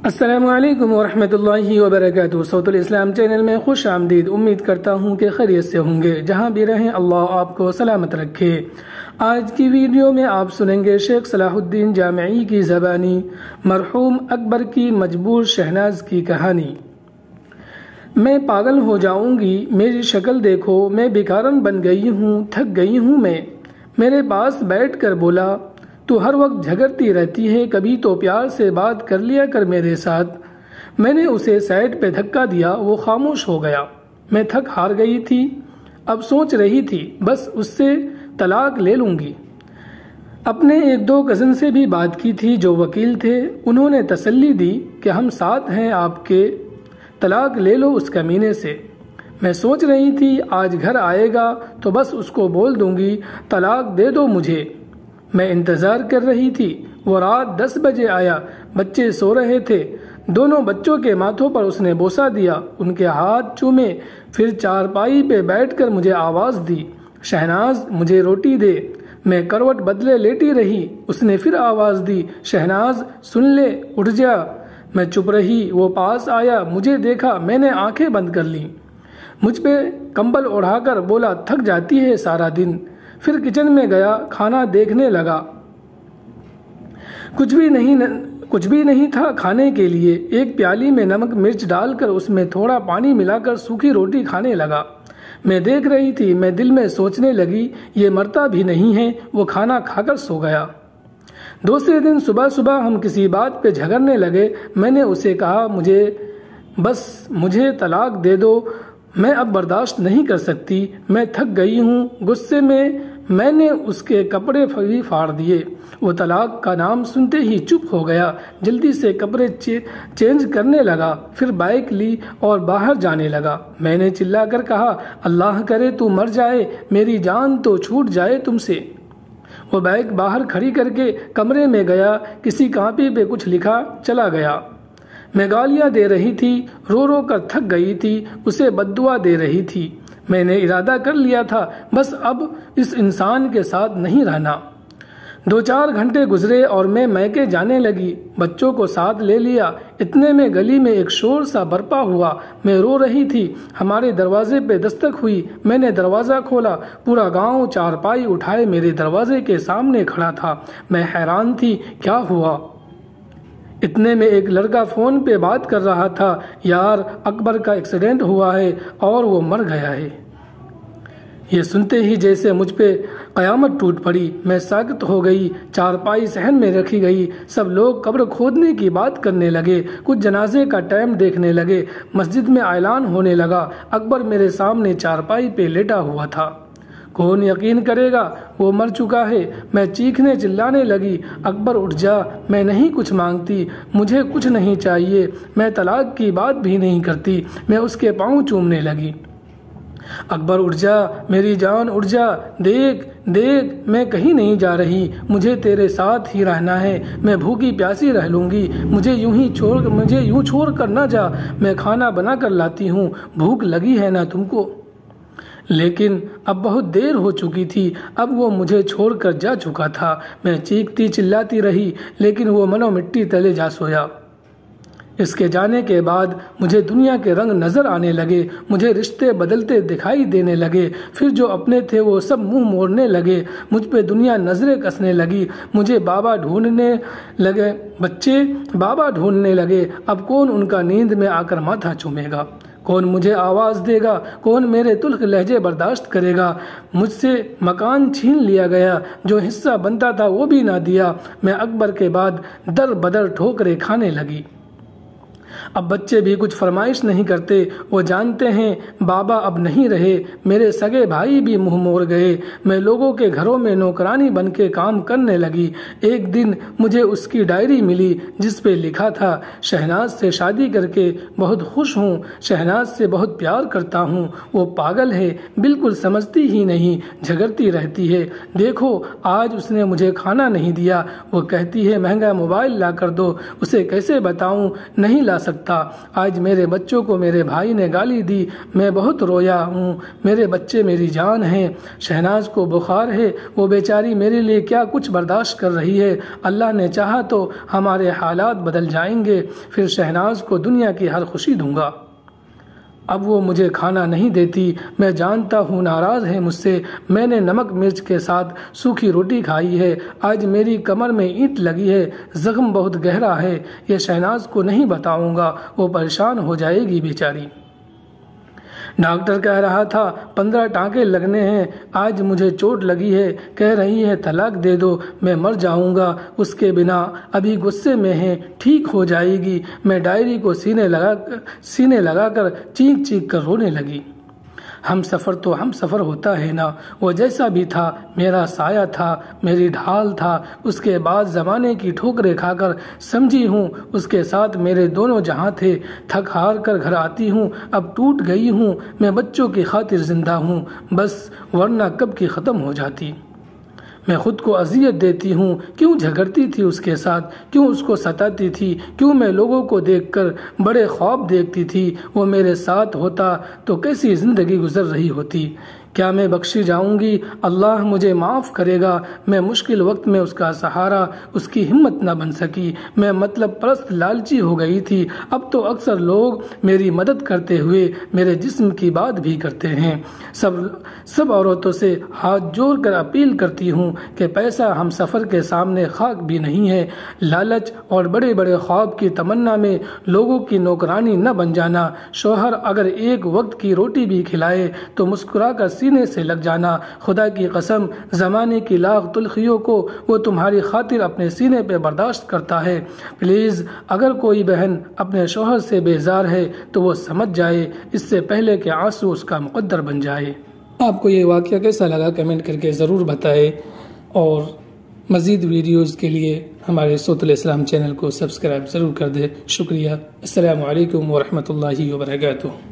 السلام علیکم ورحمۃ اللہ وبرکاتہ۔ صوت الاسلام چینل میں خوش آمدید۔ امید کرتا ہوں کہ خیریت سے ہوں گے، جہاں بھی رہیں اللہ آپ کو سلامت رکھے۔ آج کی ویڈیو میں آپ سنیں گے شیخ صلاح الدین جامعی کی زبانی مرحوم اکبر کی مجبور شہناز کی کہانی۔ میں پاگل ہو جاؤں گی، میری شکل دیکھو، میں بیکارن بن گئی ہوں، تھک گئی ہوں میں۔ میرے پاس بیٹھ کر بولا، تو ہر وقت جھگڑتی رہتی ہے، کبھی تو پیار سے بات کر لیا کر میرے ساتھ۔ میں نے اسے سائڈ پہ دھکا دیا، وہ خاموش ہو گیا۔ میں تھک ہار گئی تھی، اب سوچ رہی تھی بس اس سے طلاق لے لوں گی۔ اپنے ایک دو کزن سے بھی بات کی تھی جو وکیل تھے، انہوں نے تسلی دی کہ ہم ساتھ ہیں آپ کے، طلاق لے لو اس کمینے سے۔ میں سوچ رہی تھی آج گھر آئے گا تو بس اس کو بول دوں گی طلاق دے دو مجھے۔ میں انتظار کر رہی تھی، وہ رات 10 بجے آیا، بچے سو رہے تھے، دونوں بچوں کے ماتھوں پر اس نے بوسہ دیا، ان کے ہاتھ چومے، پھر چارپائی پہ بیٹھ کر مجھے آواز دی، شہناز مجھے روٹی دے۔ میں کروٹ بدلے لیٹی رہی، اس نے پھر آواز دی، شہناز سن لے، اٹھ جا۔ میں چپ رہی، وہ پاس آیا، مجھے دیکھا، میں نے آنکھیں بند کر لیں، مجھ پہ کمبل اڑا کر بولا تھک جاتی ہے سارا دن۔ پھر کچن میں گیا، کھانا دیکھنے لگا، کچھ بھی نہیں تھا کھانے کے لیے۔ ایک پیالی میں نمک مرچ ڈال کر اس میں تھوڑا پانی ملا کر سوکھی روٹی کھانے لگا۔ میں دیکھ رہی تھی، میں دل میں سوچنے لگی یہ مرتا بھی نہیں ہے۔ وہ کھانا کھا کر سو گیا۔ دوسرے دن صبح ہم کسی بات پہ جھگڑنے لگے۔ میں نے اسے کہا مجھے طلاق دے دو، میں اب برداشت نہیں کر سکتی، میں تھک گئی ہوں۔ غصے میں نے اس کے کپڑے پھاڑ دیے۔ وہ طلاق کا نام سنتے ہی چپ ہو گیا، جلدی سے کپڑے چینج کرنے لگا، پھر بائک لی اور باہر جانے لگا۔ میں نے چلا کر کہا، اللہ کرے تو مر جائے، میری جان تو چھوٹ جائے تم سے۔ وہ بائک باہر کھڑی کر کے کمرے میں گیا، کسی کاپی پہ کچھ لکھا، چلا گیا۔ میں گالیاں دے رہی تھی، رو رو کر تھک گئی تھی، اسے بددعا دے رہی تھی۔ میں نے ارادہ کر لیا تھا بس اب اس انسان کے ساتھ نہیں رہنا۔ 2-4 گھنٹے گزرے اور میں میکے جانے لگی، بچوں کو ساتھ لے لیا۔ اتنے میں گلی میں ایک شور سا برپا ہوا، میں رو رہی تھی، ہمارے دروازے پہ دستک ہوئی، میں نے دروازہ کھولا، پورا گاؤں چارپائی اٹھائے میرے دروازے کے سامنے کھڑا تھا۔ میں حیران تھی، کیا ہوا؟ اتنے میں ایک لڑکا فون پہ بات کر رہا تھا، یار اکبر کا ایکسیڈنٹ ہوا ہے اور وہ مر گیا ہے۔ یہ سنتے ہی جیسے مجھ پہ قیامت ٹوٹ پڑی، میں ساکت ہو گئی، چارپائی صحن میں رکھی گئی، سب لوگ قبر کھودنے کی بات کرنے لگے، کچھ جنازے کا ٹائم دیکھنے لگے، مسجد میں اعلان ہونے لگا، اکبر میرے سامنے چارپائی پہ لیٹا ہوا تھا۔ کون یقین کرے گا وہ مر چکا ہے؟ میں چیخنے چلانے لگی، اکبر اٹھ جا، میں نہیں کچھ مانگتی، مجھے کچھ نہیں چاہیے، میں طلاق کی بات بھی نہیں کرتی۔ میں اس کے پاؤں چومنے لگی، اکبر اٹھ جا، میری جان اٹھ جا، دیکھ میں کہیں نہیں جا رہی، مجھے تیرے ساتھ ہی رہنا ہے، میں بھوکی پیاسی رہ لوں گی، مجھے یوں چھوڑ کر نہ جا، میں کھانا بنا کر لاتی ہوں، بھوک لگی ہے نا تم کو؟ لیکن اب بہت دیر ہو چکی تھی، اب وہ مجھے چھوڑ کر جا چکا تھا۔ میں چیختی چلاتی رہی لیکن وہ منو مٹی تلے جا سویا۔ اس کے جانے کے بعد مجھے دنیا کے رنگ نظر آنے لگے، مجھے رشتے بدلتے دکھائی دینے لگے، پھر جو اپنے تھے وہ سب منہ موڑنے لگے، مجھ پہ دنیا نظریں کسنے لگی، مجھے بچے بابا ڈھونڈنے لگے۔ اب کون ان کا نیند میں آ کر ماتھا چومے گا؟ کون مجھے آواز دے گا؟ کون میرے تلخ لہجے برداشت کرے گا؟ مجھ سے مکان چھین لیا گیا، جو حصہ بنتا تھا وہ بھی نہ دیا۔ میں اکبر کے بعد در بدر ٹھوکریں کھانے لگی۔ اب بچے بھی کچھ فرمائش نہیں کرتے، وہ جانتے ہیں بابا اب نہیں رہے، میرے سگے بھائی بھی منہ موڑ گئے، میں لوگوں کے گھروں میں نوکرانی بن کے کام کرنے لگی۔ ایک دن مجھے اس کی ڈائری ملی جس پہ لکھا تھا، شہناز سے شادی کر کے بہت خوش ہوں، شہناز سے بہت پیار کرتا ہوں، وہ پاگل ہے، بالکل سمجھتی ہی نہیں، جھگڑتی رہتی ہے، دیکھو آج اس نے مجھے کھانا نہیں دیا، وہ کہتی ہے مہنگا موبائل لا کر دو، اسے کیسے بتاؤں نہیں لا سکتا۔ آج میرے بچوں کو میرے بھائی نے گالی دی، میں بہت رویا ہوں، میرے بچے میری جان ہیں۔ شہناز کو بخار ہے، وہ بیچاری میرے لیے کیا کچھ برداشت کر رہی ہے۔ اللہ نے چاہا تو ہمارے حالات بدل جائیں گے، پھر شہناز کو دنیا کی ہر خوشی دوں گا۔ اب وہ مجھے کھانا نہیں دیتی، میں جانتا ہوں ناراض ہے مجھ سے۔ میں نے نمک مرچ کے ساتھ سوکھی روٹی کھائی ہے، آج میری کمر میں اینٹ لگی ہے، زخم بہت گہرا ہے، یہ شہناز کو نہیں بتاؤں گا، وہ پریشان ہو جائے گی بیچاری۔ ڈاکٹر کہہ رہا تھا 15 ٹانکے لگنے ہیں، آج مجھے چوٹ لگی ہے، کہہ رہی ہے طلاق دے دو، میں مر جاؤں گا اس کے بنا، ابھی غصے میں ہے، ٹھیک ہو جائے گی۔ میں ڈائری کو سینے لگا کر چیخ چیخ کر رونے لگی۔ ہم سفر تو ہم سفر ہوتا ہے نا، وہ جیسا بھی تھا میرا سایہ تھا، میری ڈھال تھا۔ اس کے بعد زمانے کی ٹھوکریں کھا کر سمجھی ہوں اس کے ساتھ میرے دونوں جہاں تھے۔ تھک ہار کر گھر آتی ہوں، اب ٹوٹ گئی ہوں، میں بچوں کی خاطر زندہ ہوں بس، ورنہ کب کی ختم ہو جاتی۔ میں خود کو اذیت دیتی ہوں، کیوں جھگڑتی تھی اس کے ساتھ، کیوں اس کو ستاتی تھی، کیوں میں لوگوں کو دیکھ کر بڑے خواب دیکھتی تھی، وہ میرے ساتھ ہوتا تو کیسی زندگی گزر رہی ہوتی۔ کیا میں بخشی جاؤں گی؟ اللہ مجھے معاف کرے گا۔ میں مشکل وقت میں اس کا سہارا، اس کی ہمت نہ بن سکی، میں مطلب پرست لالچی ہو گئی تھی۔ اب تو اکثر لوگ میری مدد کرتے ہوئے میرے جسم کی بات بھی کرتے ہیں۔ سب عورتوں سے ہاتھ جوڑ کر اپیل کرتی ہوں کہ پیسہ ہم سفر کے سامنے خاک بھی نہیں ہے۔ لالچ اور بڑے بڑے خواب کی تمنا میں لوگوں کی نوکرانی نہ بن جانا۔ شوہر اگر ایک وقت کی روٹی بھی کھلائے تو مسکرا کر سینے سے لگ جانا۔ خدا کی قسم، زمانے کی لاکھ تلخیوں کو وہ تمہاری خاطر اپنے سینے پہ برداشت کرتا ہے۔ پلیز اگر کوئی بہن اپنے شوہر سے بیزار ہے تو وہ سمجھ جائے، اس سے پہلے کہ آنسو اس کا مقدر بن جائے۔ آپ کو یہ واقعہ کیسا لگا کمنٹ کر کے ضرور بتائیں، اور مزید ویڈیوز کے لیے ہمارے صوت الاسلام چینل کو سبسکرائب ضرور کر دیں۔ شکریہ۔ السلام علیکم ورحمۃ اللہ وبرکاتہ۔